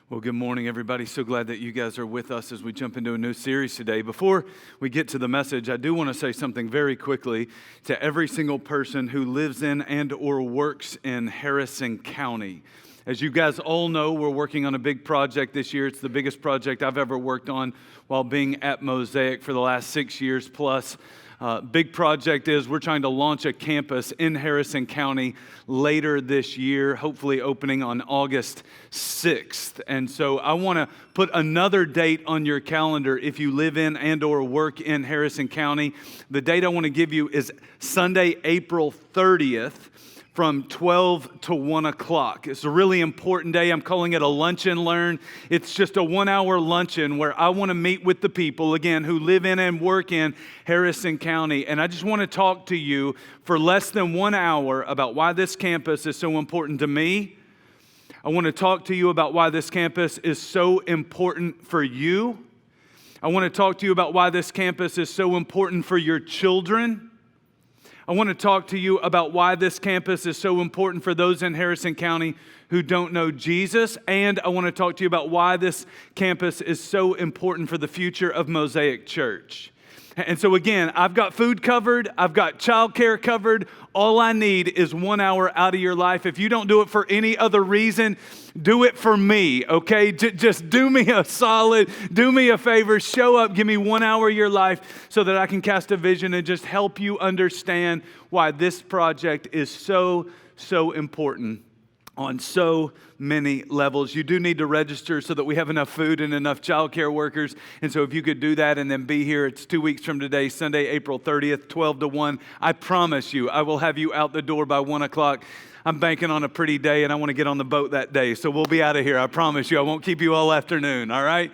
Well, good morning, everybody. So glad that you guys are with us as we jump into a new series today. Before we get to the message, I do want to say something very quickly to every single person who lives in and or works in Harrison County. As you guys all know, we're working on a big project this year. It's the biggest project I've ever worked on while being at Mosaic for the last 6 years plus. Big project is we're trying to launch a campus in Harrison County later this year, hopefully opening on August 6th. And so I want to put another date on your calendar if you live in and or work in Harrison County. The date I want to give you is Sunday, April 30th. From 12 to 1 o'clock. It's a really important day. I'm calling it a lunch and learn. It's just a 1-hour luncheon where I want to meet with the people, again, who live in and work in Harrison County. And I just want to talk to you for less than 1 hour about why this campus is so important to me. I want to talk to you about why this campus is so important for you. I want to talk to you about why this campus is so important for your children. I want to talk to you about why this campus is so important for those in Harrison County who don't know Jesus. And I want to talk to you about why this campus is so important for the future of Mosaic Church. And so again, I've got food covered. I've got childcare covered. All I need is 1 hour out of your life. If you don't do it for any other reason, do it for me, okay? Just do me a solid, do me a favor, show up, give me 1 hour of your life so that I can cast a vision and just help you understand why this project is so important on so many levels. You do need to register so that we have enough food and enough childcare workers. And so if you could do that and then be here, it's 2 weeks from today, Sunday, April 30th, 12 to 1. I promise you, I will have you out the door by 1 o'clock. I'm banking on a pretty day and I want to get on the boat that day. So we'll be out of here. I promise you, I won't keep you all afternoon, all right?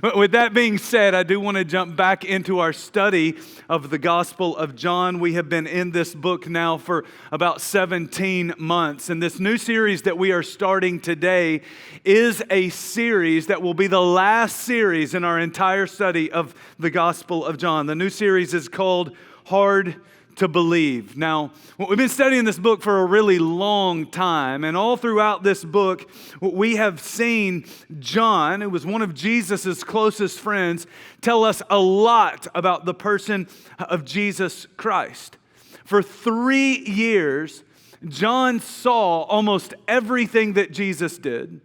But with that being said, I do want to jump back into our study of the Gospel of John. We have been in this book now for about 17 months. And this new series that we are starting today is a series that will be the last series in our entire study of the Gospel of John. The new series is called Hard to Believe. Now, we've been studying this book for a really long time, and all throughout this book, we have seen John, who was one of Jesus's closest friends, tell us a lot about the person of Jesus Christ. For 3 years, John saw almost everything that Jesus did.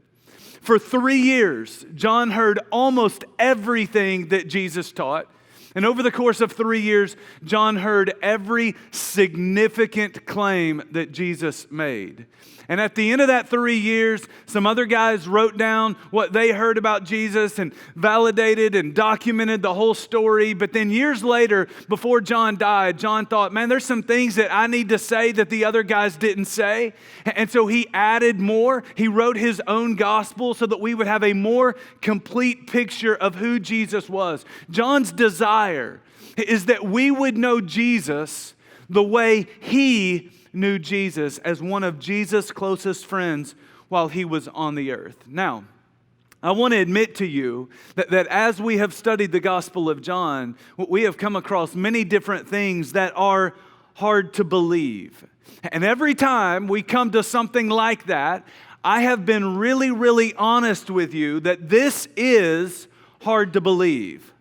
For 3 years, John heard almost everything that Jesus taught. And over the course of 3 years, John heard every significant claim that Jesus made. And at the end of that 3 years, some other guys wrote down what they heard about Jesus and validated and documented the whole story. But then years later, before John died, John thought, man, there's some things that I need to say that the other guys didn't say. And so he added more. He wrote his own gospel so that we would have a more complete picture of who Jesus was. John's desire is that we would know Jesus the way he knew Jesus, as one of Jesus' closest friends while he was on the earth. Now, I want to admit to you that as we have studied the Gospel of John, we have come across many different things that are hard to believe. And every time we come to something like that, I have been really honest with you that this is hard to believe.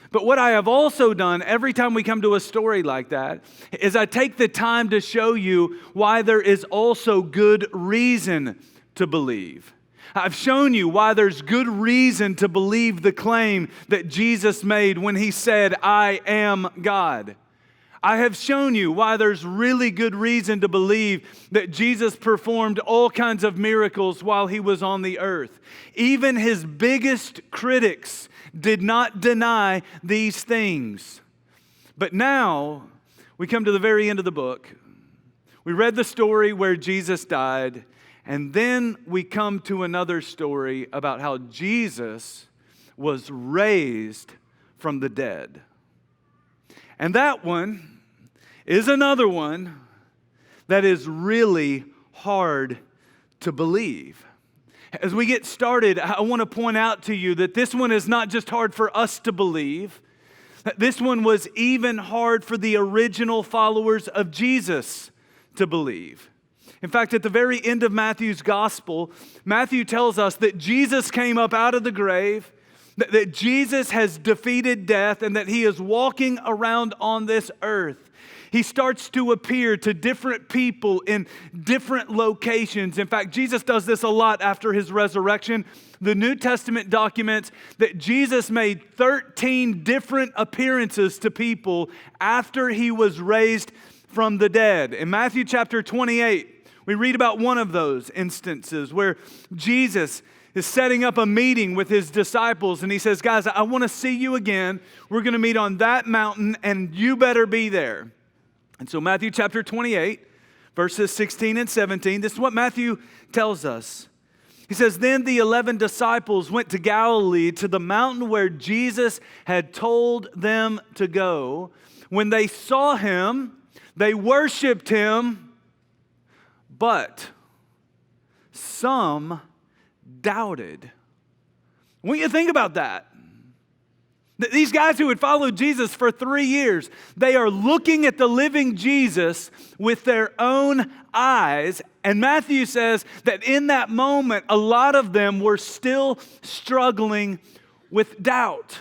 But what I have also done every time we come to a story like that is I take the time to show you why there is also good reason to believe. I've shown you why there's good reason to believe the claim that Jesus made when he said, I am God. I have shown you why there's really good reason to believe that Jesus performed all kinds of miracles while he was on the earth. Even his biggest critics did not deny these things. But now we come to the very end of the book. We read the story where Jesus died, and then we come to another story about how Jesus was raised from the dead. And that one is another one that is really hard to believe. As we get started, I want to point out to you that this one is not just hard for us to believe. This one was even hard for the original followers of Jesus to believe. In fact, at the very end of Matthew's gospel, Matthew tells us that Jesus came up out of the grave, that Jesus has defeated death, and that he is walking around on this earth. He starts to appear to different people in different locations. In fact, Jesus does this a lot after his resurrection. The New Testament documents that Jesus made 13 different appearances to people after he was raised from the dead. In Matthew chapter 28, we read about one of those instances where Jesus is setting up a meeting with his disciples, and he says, guys, I want to see you again. We're going to meet on that mountain, and you better be there. And so Matthew chapter 28, verses 16 and 17, this is what Matthew tells us. He says, then the 11 disciples went to Galilee, to the mountain where Jesus had told them to go. When they saw him, they worshiped him, but some doubted. I want you to think about that. These guys who had followed Jesus for 3 years, they are looking at the living Jesus with their own eyes. And Matthew says that in that moment, a lot of them were still struggling with doubt.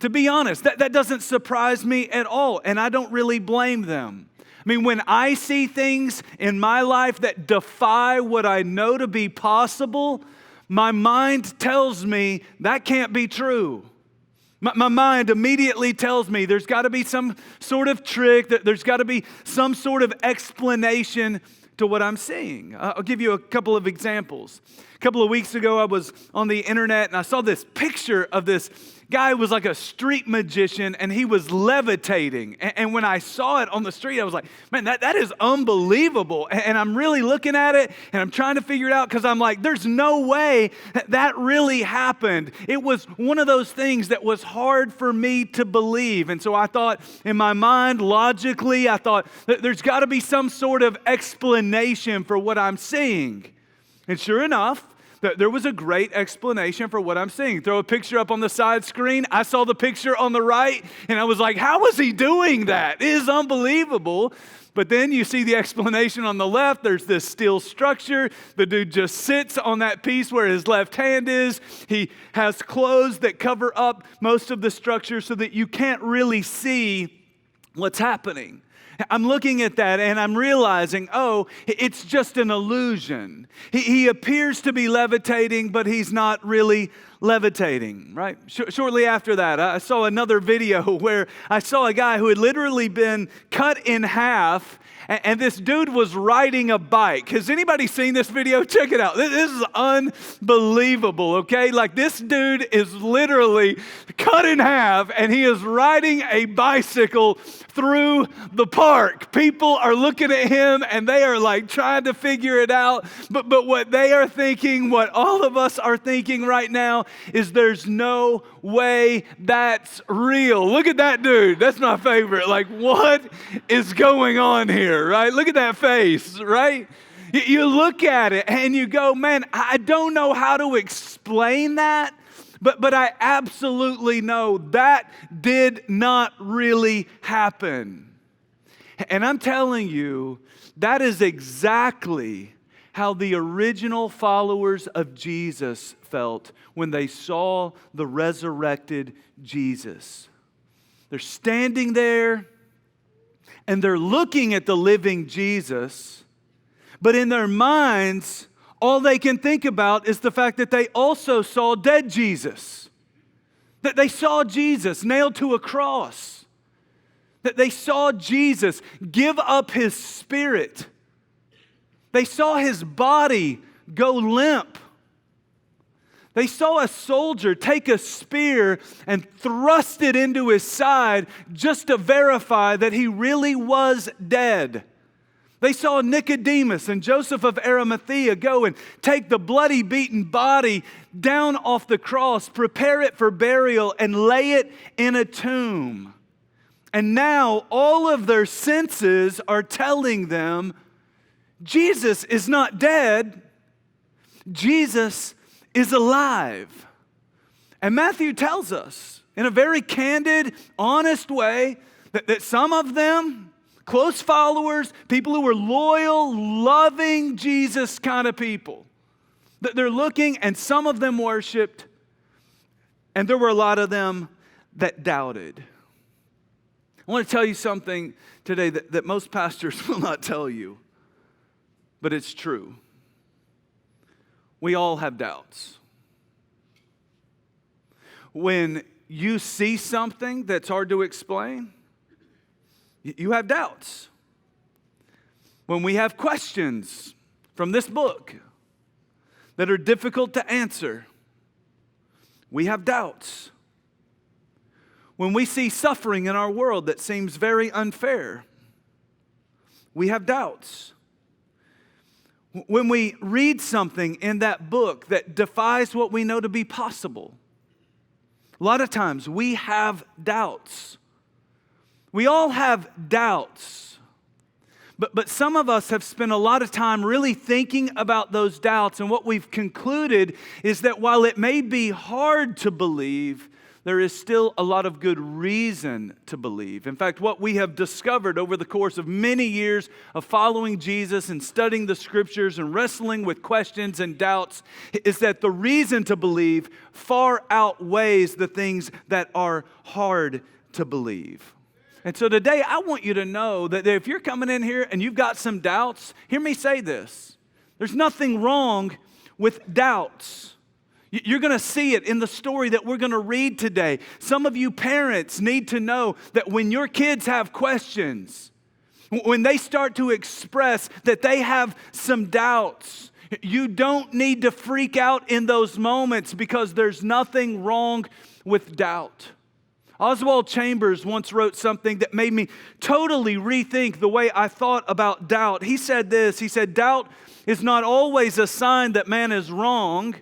To be honest, that doesn't surprise me at all, and I don't really blame them. I mean, when I see things in my life that defy what I know to be possible, my mind tells me that can't be true. My mind immediately tells me there's got to be some sort of trick, that there's got to be some sort of explanation to what I'm seeing. I'll give you a couple of examples. A couple of weeks ago, I was on the internet and I saw this picture of this guy who was like a street magician, and he was levitating. And when I saw it on the street, I was like, man, that is unbelievable. And I'm really looking at it and I'm trying to figure it out, because I'm like, there's no way that really happened. It was one of those things that was hard for me to believe. And so I thought in my mind, logically, I thought there's got to be some sort of explanation for what I'm seeing. And sure enough, there was a great explanation for what I'm seeing. Throw a picture up on the side screen. I saw the picture on the right, and I was like, how is he doing that? It is unbelievable. But then you see the explanation on the left. There's this steel structure. The dude just sits on that piece where his left hand is. He has clothes that cover up most of the structure so that you can't really see what's happening. I'm looking at that and I'm realizing, oh, it's just an illusion. He appears to be levitating, but he's not really levitating, right? Shortly after that, I saw another video where I saw a guy who had literally been cut in half, and this dude was riding a bike. Has anybody seen this video? Check it out. This is unbelievable, okay? Like, this dude is literally cut in half, and he is riding a bicycle through the park. People are looking at him, and they are like trying to figure it out. But what they are thinking, what all of us are thinking right now, is there's no way that's real. Look at that dude. That's my favorite. Like, what is going on here, right? Look at that face, right? You look at it and you go, man, I don't know how to explain that, but I absolutely know that did not really happen. And I'm telling you, that is exactly how the original followers of Jesus felt when they saw the resurrected Jesus. They're standing there and they're looking at the living Jesus, but in their minds, all they can think about is the fact that they also saw dead Jesus. That they saw Jesus nailed to a cross. That they saw Jesus give up his spirit. They saw his body go limp. They saw a soldier take a spear and thrust it into his side just to verify that he really was dead. They saw Nicodemus and Joseph of Arimathea go and take the bloody, beaten body down off the cross, prepare it for burial, and lay it in a tomb. And now all of their senses are telling them, Jesus is not dead. Jesus is alive. And Matthew tells us in a very candid, honest way that some of them Close followers, people who are loyal, loving Jesus kind of people. They're looking, and some of them worshiped, and there were a lot of them that doubted. I want to tell you something today that most pastors will not tell you, but it's true. We all have doubts. When you see something that's hard to explain, you have doubts. When we have questions from this book that are difficult to answer, we have doubts. When we see suffering in our world that seems very unfair, we have doubts. When we read something in that book that defies what we know to be possible, a lot of times we have doubts. We all have doubts, but some of us have spent a lot of time really thinking about those doubts, and what we've concluded is that while it may be hard to believe, there is still a lot of good reason to believe. In fact, what we have discovered over the course of many years of following Jesus and studying the Scriptures and wrestling with questions and doubts is that the reason to believe far outweighs the things that are hard to believe. And so today, I want you to know that if you're coming in here and you've got some doubts, hear me say this. There's nothing wrong with doubts. You're going to see it in the story that we're going to read today. Some of you parents need to know that when your kids have questions, when they start to express that they have some doubts, you don't need to freak out in those moments because there's nothing wrong with doubt. Oswald Chambers once wrote something that made me totally rethink the way I thought about doubt. He said this, he said, doubt is not always a sign that man is wrong.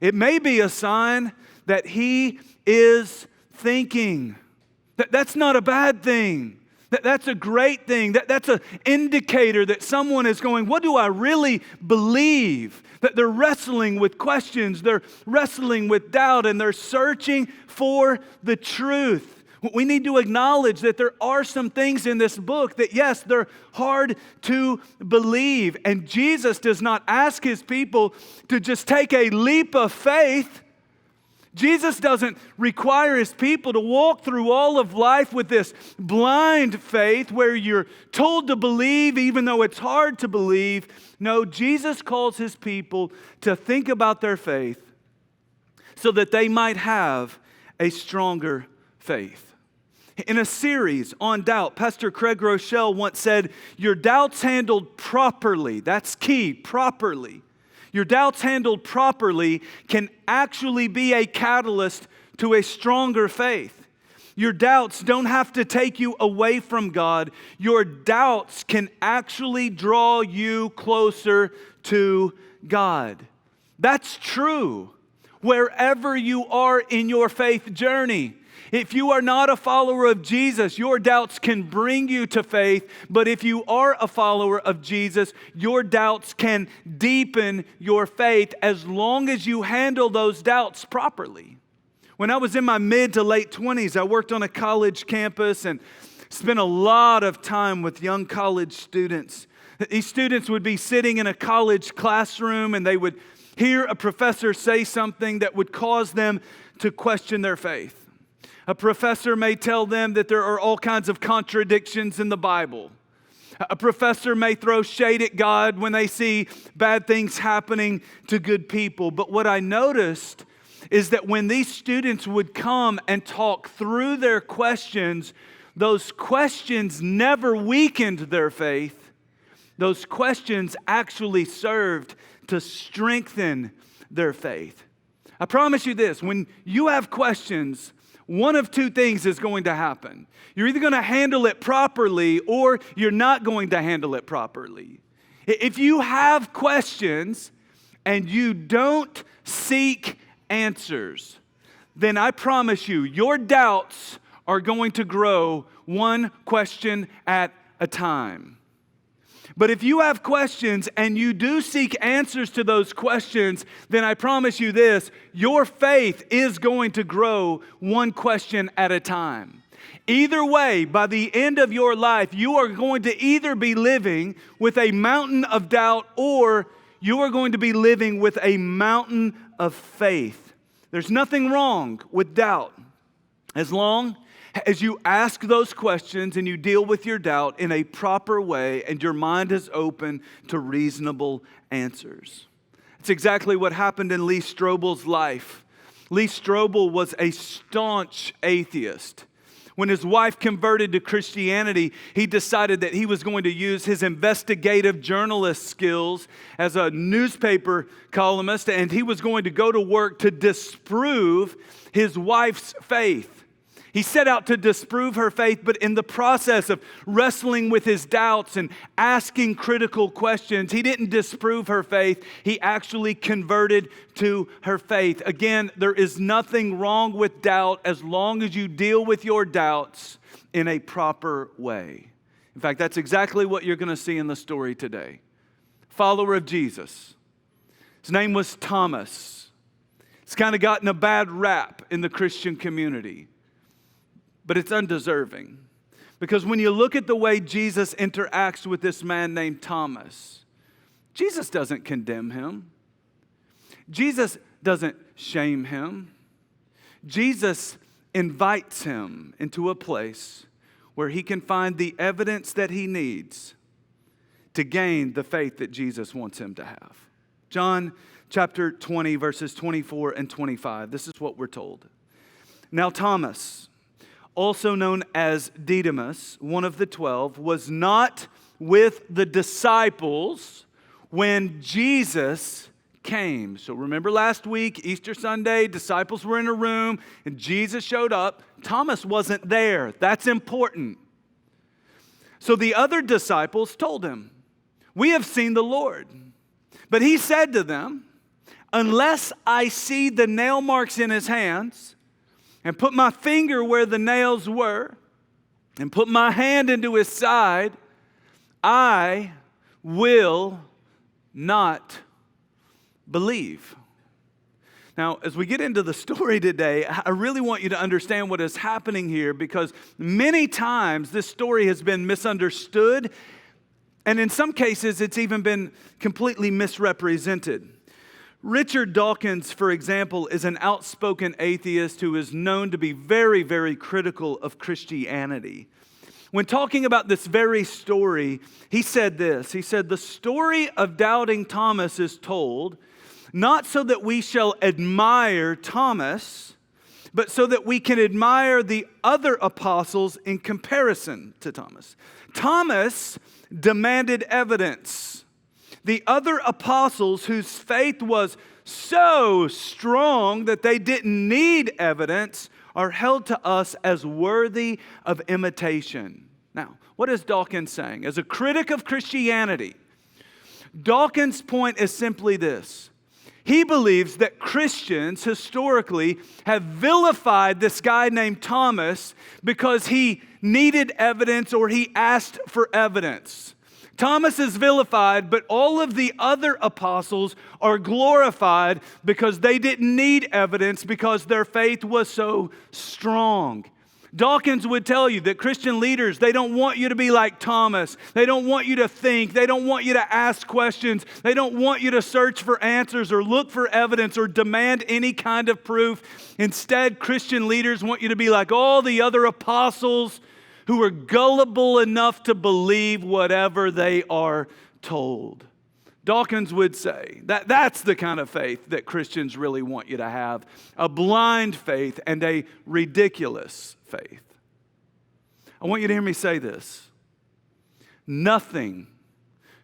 It may be a sign that he is thinking. That's not a bad thing. That's a great thing. That's an indicator that someone is going, what do I really believe? That they're wrestling with questions, they're wrestling with doubt, and they're searching for the truth. We need to acknowledge that there are some things in this book that, yes, they're hard to believe. And Jesus does not ask his people to just take a leap of faith. Jesus doesn't require his people to walk through all of life with this blind faith where you're told to believe even though it's hard to believe. No, Jesus calls his people to think about their faith so that they might have a stronger faith. In a series on doubt, Pastor Craig Rochelle once said, your doubts handled properly, that's key, properly. Your doubts handled properly can actually be a catalyst to a stronger faith. Your doubts don't have to take you away from God. Your doubts can actually draw you closer to God. That's true wherever you are in your faith journey. If you are not a follower of Jesus, your doubts can bring you to faith. But if you are a follower of Jesus, your doubts can deepen your faith as long as you handle those doubts properly. When I was in my mid to late 20s, I worked on a college campus and spent a lot of time with young college students. These students would be sitting in a college classroom and they would hear a professor say something that would cause them to question their faith. A professor may tell them that there are all kinds of contradictions in the Bible. A professor may throw shade at God when they see bad things happening to good people. But what I noticed is that when these students would come and talk through their questions, those questions never weakened their faith. Those questions actually served to strengthen their faith. I promise you this, when you have questions, one of two things is going to happen. You're either going to handle it properly or you're not going to handle it properly. If you have questions and you don't seek answers, then I promise you, your doubts are going to grow one question at a time. But if you have questions and you do seek answers to those questions, then I promise you this, your faith is going to grow one question at a time. Either way, by the end of your life, you are going to either be living with a mountain of doubt or you are going to be living with a mountain of faith. There's nothing wrong with doubt as long as you ask those questions and you deal with your doubt in a proper way and your mind is open to reasonable answers. It's exactly what happened in Lee Strobel's life. Lee Strobel was a staunch atheist. When his wife converted to Christianity, he decided that he was going to use his investigative journalist skills as a newspaper columnist, and he was going to go to work to disprove his wife's faith. He set out to disprove her faith, but in the process of wrestling with his doubts and asking critical questions, he didn't disprove her faith. He actually converted to her faith. Again, there is nothing wrong with doubt as long as you deal with your doubts in a proper way. In fact, that's exactly what you're going to see in the story today. Follower of Jesus. His name was Thomas. He's kind of gotten a bad rap in the Christian community. But it's undeserving. Because when you look at the way Jesus interacts with this man named Thomas, Jesus doesn't condemn him. Jesus doesn't shame him. Jesus invites him into a place where he can find the evidence that he needs to gain the faith that Jesus wants him to have. John chapter 20, verses 24 and 25. This is what we're told. Now Thomas, also known as Didymus, one of the 12, was not with the disciples when Jesus came. So remember last week, Easter Sunday, disciples were in a room and Jesus showed up. Thomas wasn't there. That's important. So the other disciples told him, "We have seen the Lord." But he said to them, "Unless I see the nail marks in his hands, and put my finger where the nails were, and put my hand into his side, I will not believe." Now, as we get into the story today, I really want you to understand what is happening here, because many times this story has been misunderstood, and in some cases it's even been completely misrepresented. Richard Dawkins, for example, is an outspoken atheist who is known to be very, very critical of Christianity. When talking about this very story, he said this. He said, "The story of doubting Thomas is told not so that we shall admire Thomas, but so that we can admire the other apostles in comparison to Thomas. Thomas demanded evidence. The other apostles, whose faith was so strong that they didn't need evidence, are held to us as worthy of imitation." Now, what is Dawkins saying? As a critic of Christianity, Dawkins' point is simply this. He believes that Christians historically have vilified this guy named Thomas because he needed evidence or he asked for evidence. Thomas is vilified, but all of the other apostles are glorified because they didn't need evidence because their faith was so strong. Dawkins would tell you that Christian leaders, they don't want you to be like Thomas. They don't want you to think. They don't want you to ask questions. They don't want you to search for answers or look for evidence or demand any kind of proof. Instead, Christian leaders want you to be like all the other apostles who are gullible enough to believe whatever they are told. Dawkins would say that that's the kind of faith that Christians really want you to have, a blind faith and a ridiculous faith. I want you to hear me say this. Nothing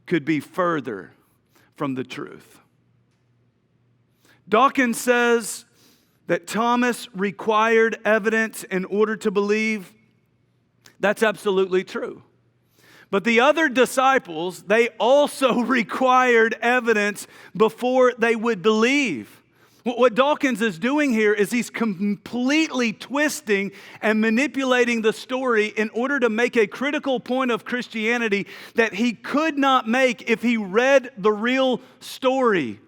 could be further from the truth. Dawkins says that Thomas required evidence in order to believe. That's absolutely true. But the other disciples, they also required evidence before they would believe. What Dawkins is doing here is he's completely twisting and manipulating the story in order to make a critical point of Christianity that he could not make if he read the real story.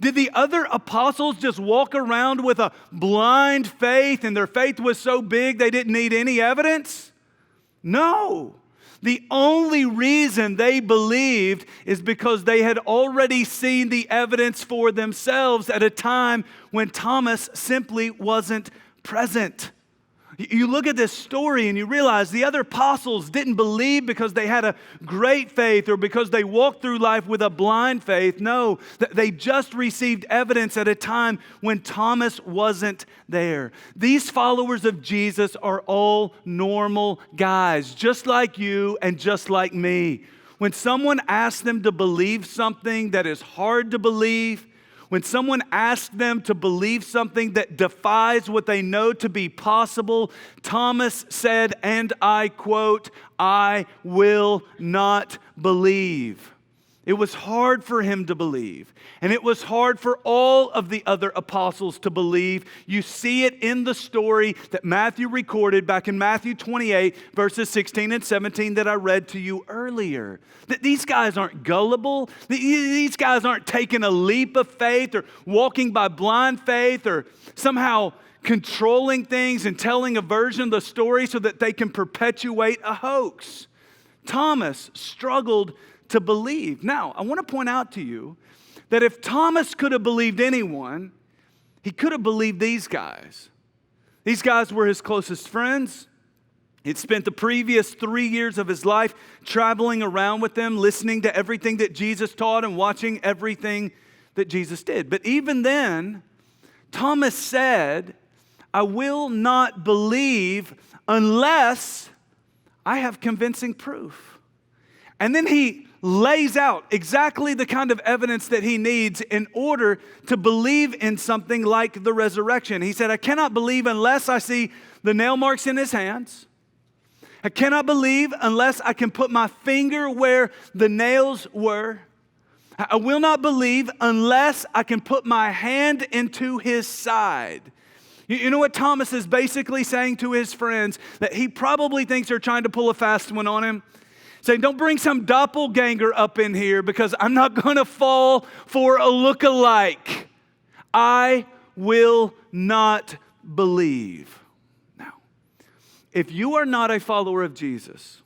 Did the other apostles just walk around with a blind faith and their faith was so big they didn't need any evidence? No. The only reason they believed is because they had already seen the evidence for themselves at a time when Thomas simply wasn't present. You look at this story and you realize the other apostles didn't believe because they had a great faith or because they walked through life with a blind faith. No, they just received evidence at a time when Thomas wasn't there. These followers of Jesus are all normal guys, just like you and just like me. When someone asks them to believe something that is hard to believe, when someone asks them to believe something that defies what they know to be possible, Thomas said, and I quote, "I will not believe." It was hard for him to believe, and it was hard for all of the other apostles to believe. You see it in the story that Matthew recorded back in Matthew 28, verses 16 and 17 that I read to you earlier. That these guys aren't gullible. These guys aren't taking a leap of faith or walking by blind faith or somehow controlling things and telling a version of the story so that they can perpetuate a hoax. Thomas struggled to believe. Now, I want to point out to you that if Thomas could have believed anyone, he could have believed these guys. These guys were his closest friends. He'd spent the previous 3 years of his life traveling around with them, listening to everything that Jesus taught and watching everything that Jesus did. But even then, Thomas said, "I will not believe unless I have convincing proof." And then he lays out exactly the kind of evidence that he needs in order to believe in something like the resurrection. He said, "I cannot believe unless I see the nail marks in his hands. I cannot believe unless I can put my finger where the nails were. I will not believe unless I can put my hand into his side." You know what Thomas is basically saying to his friends? That he probably thinks they're trying to pull a fast one on him. Saying, don't bring some doppelganger up in here because I'm not going to fall for a look-alike. I will not believe. Now, if you are not a follower of Jesus,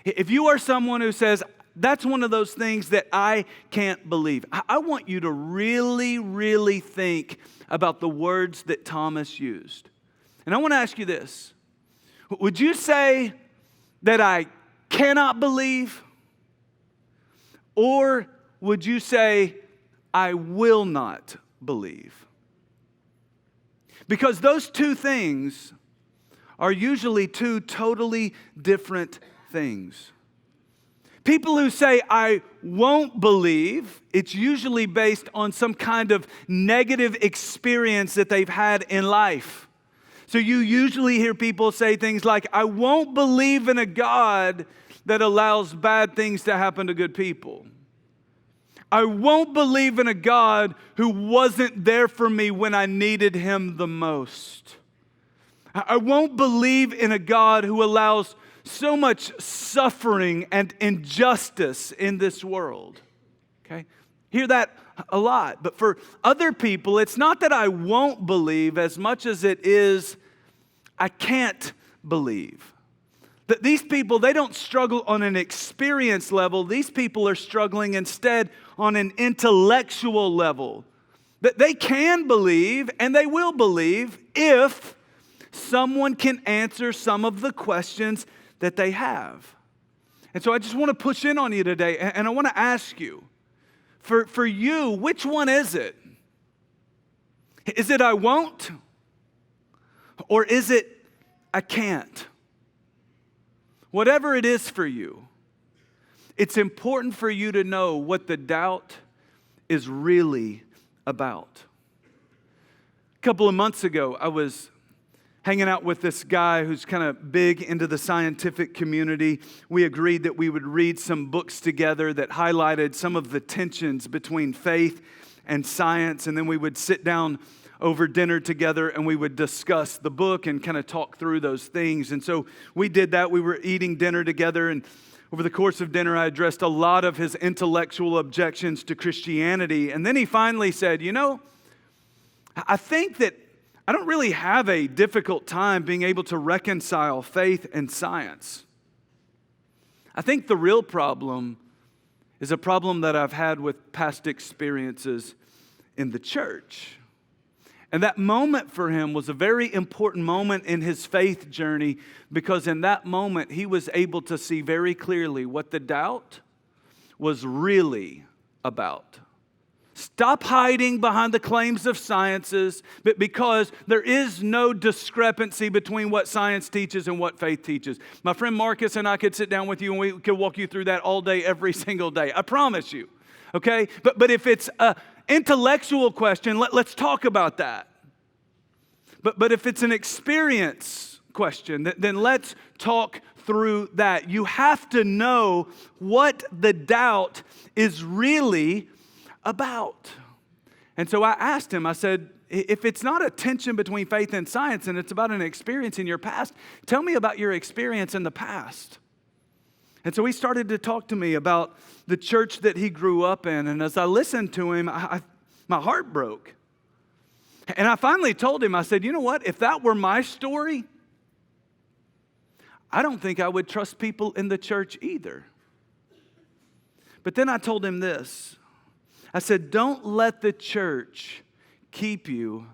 if you are someone who says, that's one of those things that I can't believe, I want you to really, really think about the words that Thomas used. And I want to ask you this. Would you say that I cannot believe? Or would you say, I will not believe? Because those two things are usually two totally different things. People who say, I won't believe, it's usually based on some kind of negative experience that they've had in life. So you usually hear people say things like, I won't believe in a God that allows bad things to happen to good people. I won't believe in a God who wasn't there for me when I needed him the most. I won't believe in a God who allows so much suffering and injustice in this world. Okay? Hear that a lot. But for other people, it's not that I won't believe as much as it is I can't believe. That these people, they don't struggle on an experience level. These people are struggling instead on an intellectual level. That they can believe and they will believe if someone can answer some of the questions that they have. And so I just want to push in on you today, and I want to ask you, for you, which one is it? Is it I won't? Or is it I can't? Whatever it is for you, it's important for you to know what the doubt is really about. A couple of months ago, I was hanging out with this guy who's kind of big into the scientific community. We agreed that we would read some books together that highlighted some of the tensions between faith and science, and then we would sit down over dinner together and we would discuss the book and kind of talk through those things. And so we did that. We were eating dinner together and Over the course of dinner, I addressed a lot of his intellectual objections to Christianity. And then he finally said, I think that I don't really have a difficult time being able to reconcile faith and science. I think the real problem is a problem that I've had with past experiences in the church. And that moment for him was a very important moment in his faith journey, because in that moment he was able to see very clearly what the doubt was really about. Stop hiding behind the claims of sciences, but because there is no discrepancy between what science teaches and what faith teaches. My friend Marcus and I could sit down with you and we could walk you through that all day, every single day. I promise you. Okay? But if it's an intellectual question, let's talk about that. But if it's an experience question, then let's talk through that. You have to know what the doubt is really about. And so I asked him, I said, if it's not a tension between faith and science and it's about an experience in your past, tell me about your experience in the past. And so he started to talk to me about the church that he grew up in. And as I listened to him, my heart broke. And I finally told him, I said, you know what? If that were my story, I don't think I would trust people in the church either. But then I told him this. I said, don't let the church keep you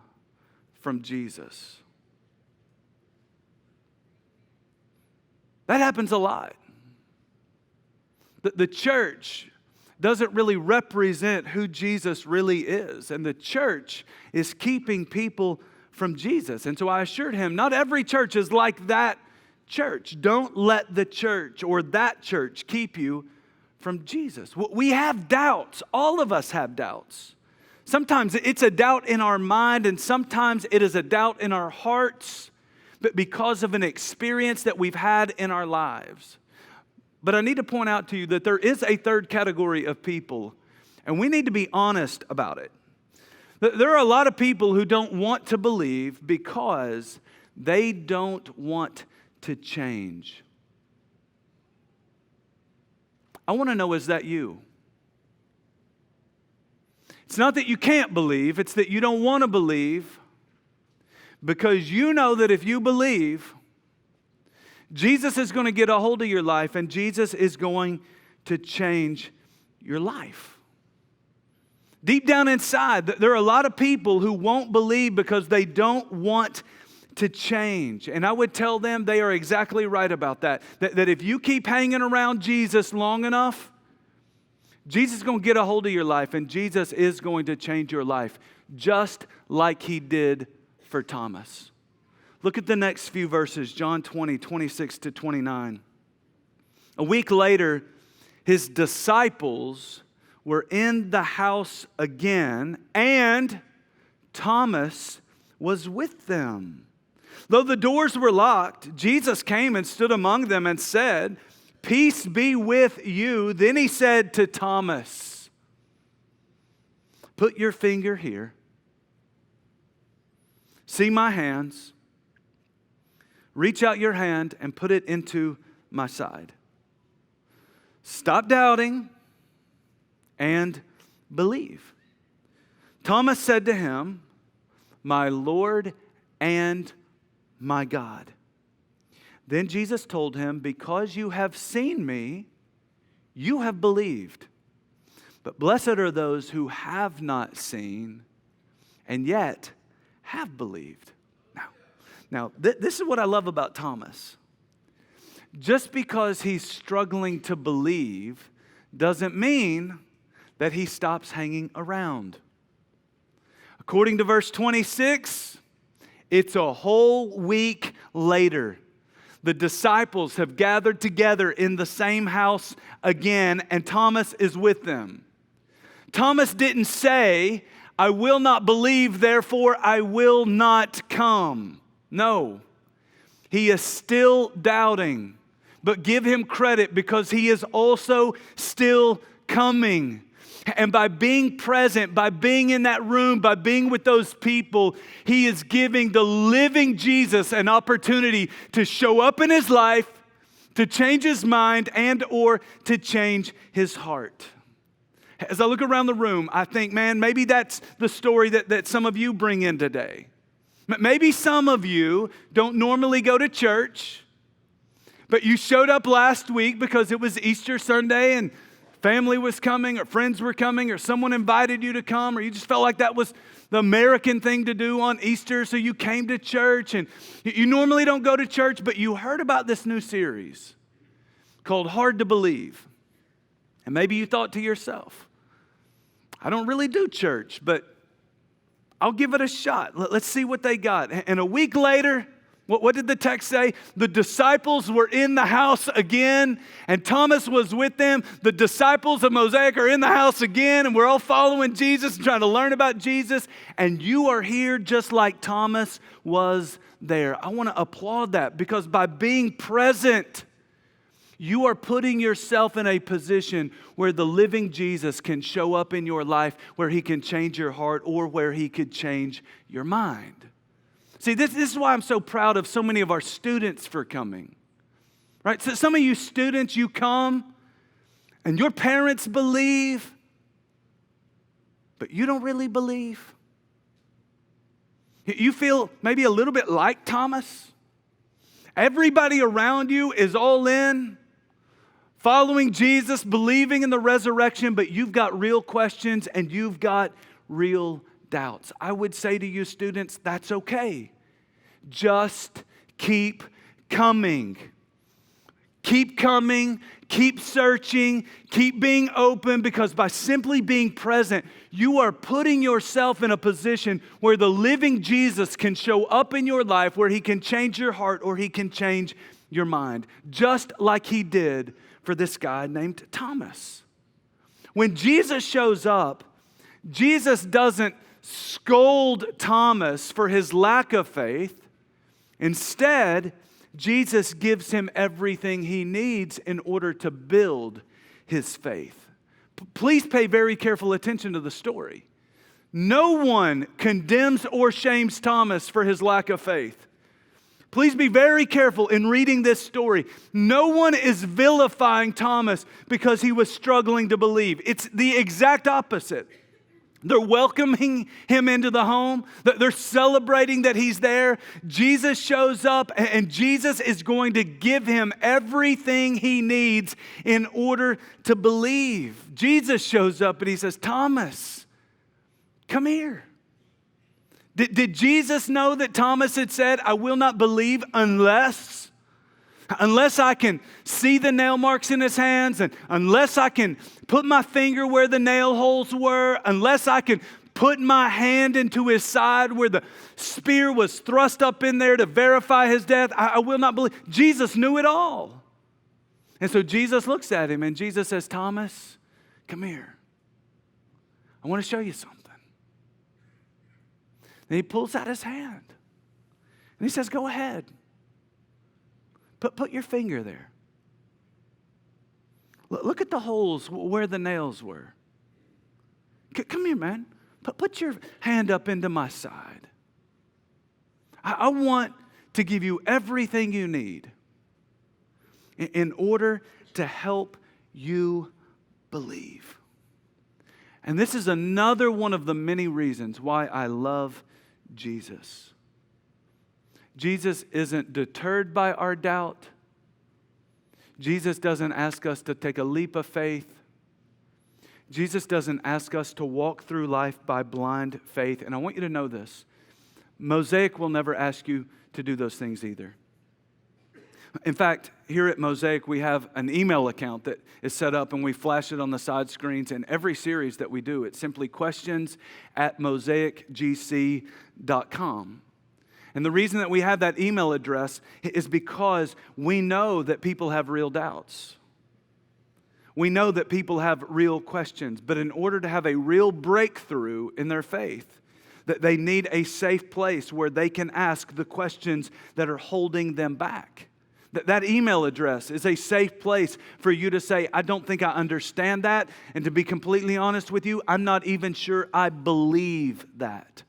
from Jesus. That happens a lot. The church doesn't really represent who Jesus really is. And the church is keeping people from Jesus. And so I assured him, not every church is like that church. Don't let the church or that church keep you from Jesus. We have doubts. All of us have doubts. Sometimes it's a doubt in our mind, and sometimes it is a doubt in our hearts, but because of an experience that we've had in our lives. But I need to point out to you that there is a third category of people, and we need to be honest about it. There are a lot of people who don't want to believe because they don't want to change. I want to know, is that you? It's not that you can't believe, it's that you don't want to believe, because you know that if you believe, Jesus is going to get a hold of your life, and Jesus is going to change your life. Deep down inside, there are a lot of people who won't believe because they don't want to change. And I would tell them they are exactly right about that. That if you keep hanging around Jesus long enough, Jesus is going to get a hold of your life, and Jesus is going to change your life, just like he did for Thomas. Look at the next few verses, John 20, 26 to 29. A week later, his disciples were in the house again, and Thomas was with them. Though the doors were locked, Jesus came and stood among them and said, "Peace be with you." Then he said to Thomas, "Put your finger here. See my hands. Reach out your hand and put it into my side. Stop doubting and believe." Thomas said to him, "My Lord and my God." Then Jesus told him, "Because you have seen me, you have believed. But blessed are those who have not seen and yet have believed." Now, this is what I love about Thomas. Just because he's struggling to believe doesn't mean that he stops hanging around. According to verse 26, it's a whole week later. The disciples have gathered together in the same house again, and Thomas is with them. Thomas didn't say, "I will not believe, therefore I will not come." No, he is still doubting, but give him credit because he is also still coming. And by being present, by being in that room, by being with those people, he is giving the living Jesus an opportunity to show up in his life, to change his mind and or to change his heart. As I look around the room, I think, man, maybe that's the story that some of you bring in today. Maybe some of you don't normally go to church, but you showed up last week because it was Easter Sunday and family was coming or friends were coming or someone invited you to come or you just felt like that was the American thing to do on Easter, so you came to church. And you normally don't go to church, but you heard about this new series called Hard to Believe. And maybe you thought to yourself, I don't really do church, but I'll give it a shot. Let's see what they got. And a week later, what did the text say? The disciples were in the house again, and Thomas was with them. The disciples of Mosaic are in the house again, and we're all following Jesus and trying to learn about Jesus. And you are here just like Thomas was there. I want to applaud that because by being present, you are putting yourself in a position where the living Jesus can show up in your life, where he can change your heart or where he could change your mind. See, this is why I'm so proud of so many of our students for coming, right? So some of you students, you come and your parents believe, but you don't really believe. You feel maybe a little bit like Thomas. Everybody around you is all in, following Jesus, believing in the resurrection, but you've got real questions and you've got real doubts. I would say to you students, that's okay. Just keep coming. Keep coming, keep searching, keep being open, because by simply being present, you are putting yourself in a position where the living Jesus can show up in your life, where he can change your heart or he can change your mind, just like he did for this guy named Thomas. When Jesus shows up, Jesus doesn't scold Thomas for his lack of faith. Instead, Jesus gives him everything he needs in order to build his faith. Please pay very careful attention to the story. No one condemns or shames Thomas for his lack of faith. Please be very careful in reading this story. No one is vilifying Thomas because he was struggling to believe. It's the exact opposite. They're welcoming him into the home. They're celebrating that he's there. Jesus shows up, and Jesus is going to give him everything he needs in order to believe. Jesus shows up and he says, Thomas, come here. Did Jesus know that Thomas had said, I will not believe unless I can see the nail marks in his hands, and unless I can put my finger where the nail holes were, unless I can put my hand into his side where the spear was thrust up in there to verify his death, I will not believe. Jesus knew it all. And so Jesus looks at him and Jesus says, Thomas, come here. I want to show you something. And he pulls out his hand and he says, go ahead. Put your finger there. Look at the holes where the nails were. Come here, man. Put your hand up into my side. I want to give you everything you need in order to help you believe. And this is another one of the many reasons why I love Jesus. Jesus isn't deterred by our doubt. Jesus doesn't ask us to take a leap of faith. Jesus doesn't ask us to walk through life by blind faith. And I want you to know this. Mosaic will never ask you to do those things either. In fact, here at Mosaic, we have an email account that is set up and we flash it on the side screens. And every series that we do, it's simply questions@mosaicgc.com. And the reason that we have that email address is because we know that people have real doubts. We know that people have real questions. But in order to have a real breakthrough in their faith, that they need a safe place where they can ask the questions that are holding them back. That email address is a safe place for you to say, I don't think I understand that. And to be completely honest with you, I'm not even sure I believe that.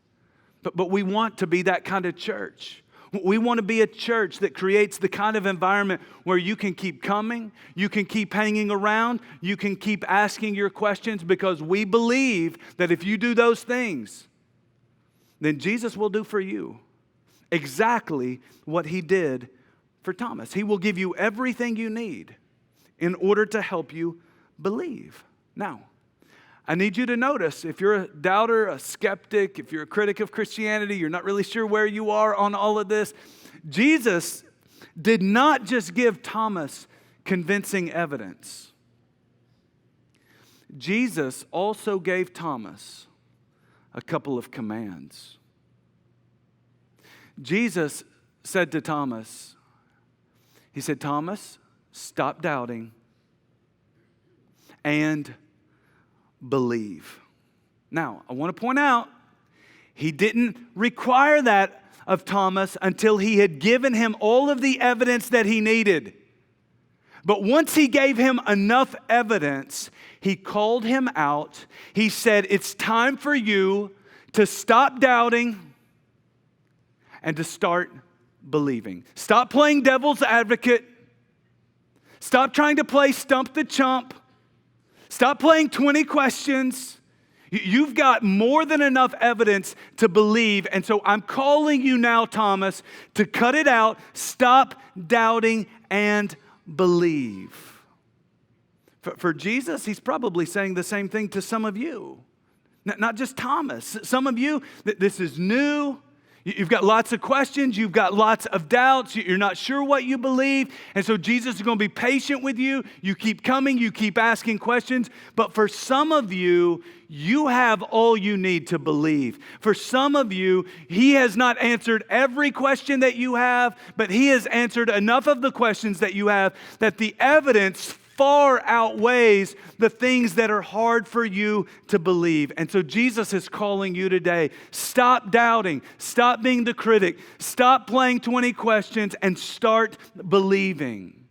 But we want to be that kind of church We want to be a church that creates the kind of environment where you can keep coming, you can keep hanging around, you can keep asking your questions, because we believe that if you do those things, then Jesus will do for you exactly what he did for Thomas. He will give you everything you need in order to help you believe. Now, I need you to notice, if you're a doubter, a skeptic, if you're a critic of Christianity, you're not really sure where you are on all of this, Jesus did not just give Thomas convincing evidence. Jesus also gave Thomas a couple of commands. Jesus said to Thomas, he said, Thomas, stop doubting and believe. Now, I want to point out, he didn't require that of Thomas until he had given him all of the evidence that he needed. But once he gave him enough evidence, he called him out. He said, it's time for you to stop doubting and to start believing. Stop playing devil's advocate. Stop trying to play stump the chump. Stop playing 20 questions. You've got more than enough evidence to believe. And so I'm calling you now, Thomas, to cut it out. Stop doubting and believe. For Jesus, he's probably saying the same thing to some of you. Not just Thomas. Some of you, this is new. You've got lots of questions. You've got lots of doubts. You're not sure what you believe. And so Jesus is going to be patient with you. You keep coming. You keep asking questions. But for some of you, you have all you need to believe. For some of you, he has not answered every question that you have, but he has answered enough of the questions that you have that the evidence far outweighs the things that are hard for you to believe. And so Jesus is calling you today. Stop doubting. Stop being the critic. Stop playing 20 questions and start believing.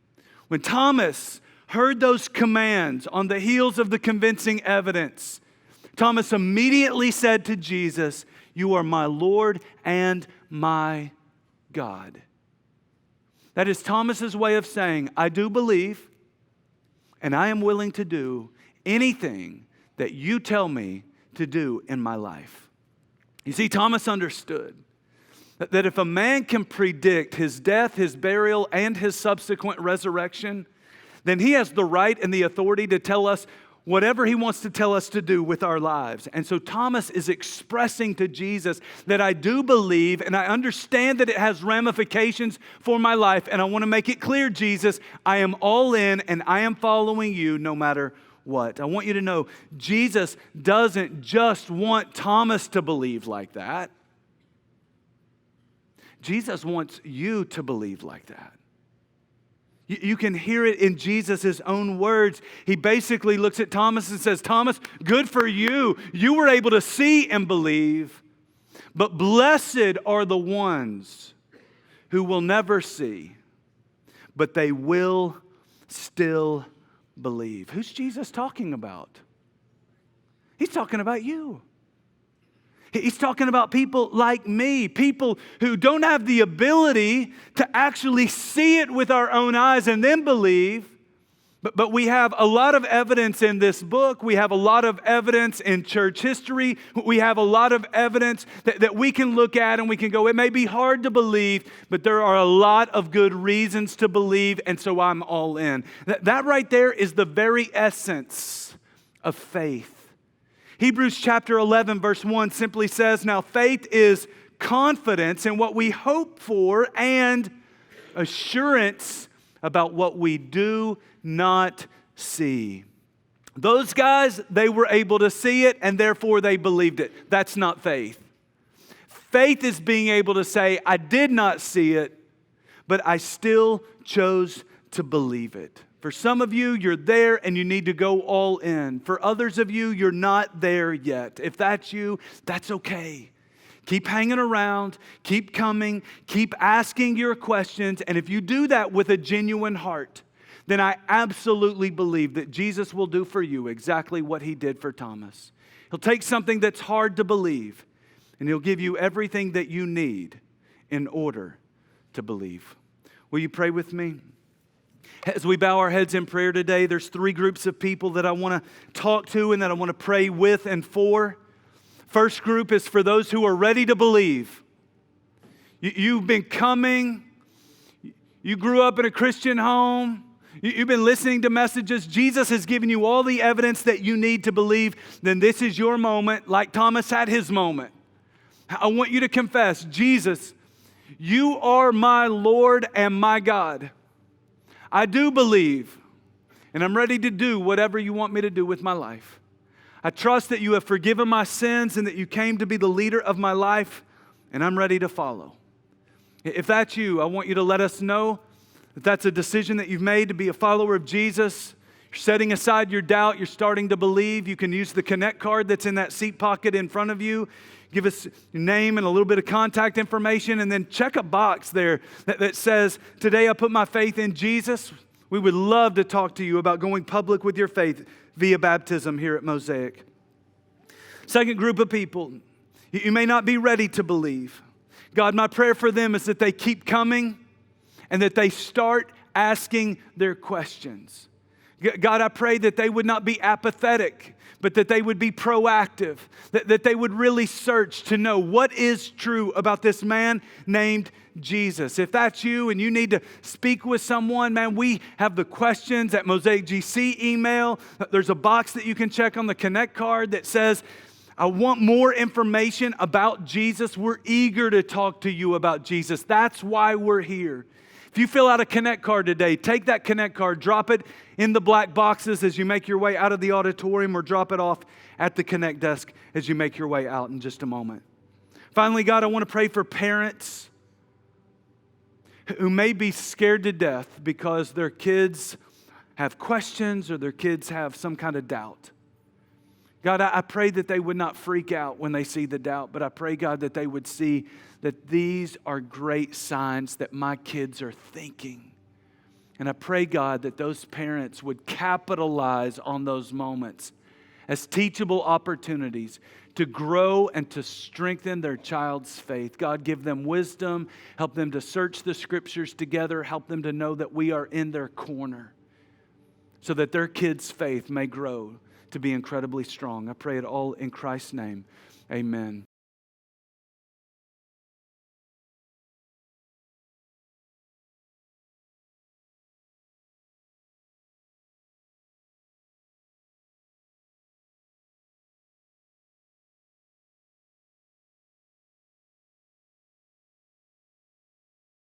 When Thomas heard those commands on the heels of the convincing evidence, Thomas immediately said to Jesus, "You are my Lord and my God." That is Thomas's way of saying, I do believe, and I am willing to do anything that you tell me to do in my life. You see, Thomas understood that if a man can predict his death, his burial, and his subsequent resurrection, then he has the right and the authority to tell us whatever he wants to tell us to do with our lives. And so Thomas is expressing to Jesus that I do believe and I understand that it has ramifications for my life. And I want to make it clear, Jesus, I am all in and I am following you no matter what. I want you to know Jesus doesn't just want Thomas to believe like that. Jesus wants you to believe like that. You can hear it in Jesus' own words. He basically looks at Thomas and says, Thomas, good for you. You were able to see and believe. But blessed are the ones who will never see, but they will still believe. Who's Jesus talking about? He's talking about you. He's talking about people like me, people who don't have the ability to actually see it with our own eyes and then believe. But we have a lot of evidence in this book. We have a lot of evidence in church history. We have a lot of evidence that we can look at and we can go, it may be hard to believe, but there are a lot of good reasons to believe, and so I'm all in. That right there is the very essence of faith. Hebrews chapter 11, verse 1 simply says, now faith is confidence in what we hope for and assurance about what we do not see. Those guys, they were able to see it and therefore they believed it. That's not faith. Faith is being able to say, I did not see it, but I still chose to believe it. For some of you, you're there and you need to go all in. For others of you, you're not there yet. If that's you, that's okay. Keep hanging around, keep coming, keep asking your questions. And if you do that with a genuine heart, then I absolutely believe that Jesus will do for you exactly what he did for Thomas. He'll take something that's hard to believe and he'll give you everything that you need in order to believe. Will you pray with me? As we bow our heads in prayer today, there's 3 groups of people that I want to talk to and that I want to pray with and for. First group is for those who are ready to believe. You've been coming. You grew up in a Christian home. You've been listening to messages. Jesus has given you all the evidence that you need to believe. Then this is your moment, like Thomas had his moment. I want you to confess, Jesus, you are my Lord and my God. I do believe, and I'm ready to do whatever you want me to do with my life. I trust that you have forgiven my sins and that you came to be the leader of my life, and I'm ready to follow. If that's you, I want you to let us know that that's a decision that you've made to be a follower of Jesus. You're setting aside your doubt. You're starting to believe. You can use the Connect card that's in that seat pocket in front of you. Give us your name and a little bit of contact information, and then check a box there that says, today I put my faith in Jesus. We would love to talk to you about going public with your faith via baptism here at Mosaic. Second group of people, you may not be ready to believe. God, my prayer for them is that they keep coming and that they start asking their questions. God, I pray that they would not be apathetic, but that they would be proactive, that they would really search to know what is true about this man named Jesus. If that's you and you need to speak with someone, man, we have the questions at Mosaic GC email. There's a box that you can check on the Connect card that says, I want more information about Jesus. We're eager to talk to you about Jesus. That's why we're here. If you fill out a Connect card today, take that Connect card, drop it in the black boxes as you make your way out of the auditorium, or drop it off at the Connect desk as you make your way out in just a moment. Finally, God, I want to pray for parents who may be scared to death because their kids have questions or their kids have some kind of doubt. God, I pray that they would not freak out when they see the doubt, but I pray, God, that they would see that these are great signs that my kids are thinking. And I pray, God, that those parents would capitalize on those moments as teachable opportunities to grow and to strengthen their child's faith. God, give them wisdom, help them to search the scriptures together, help them to know that we are in their corner so that their kids' faith may grow to be incredibly strong. I pray it all in Christ's name. Amen.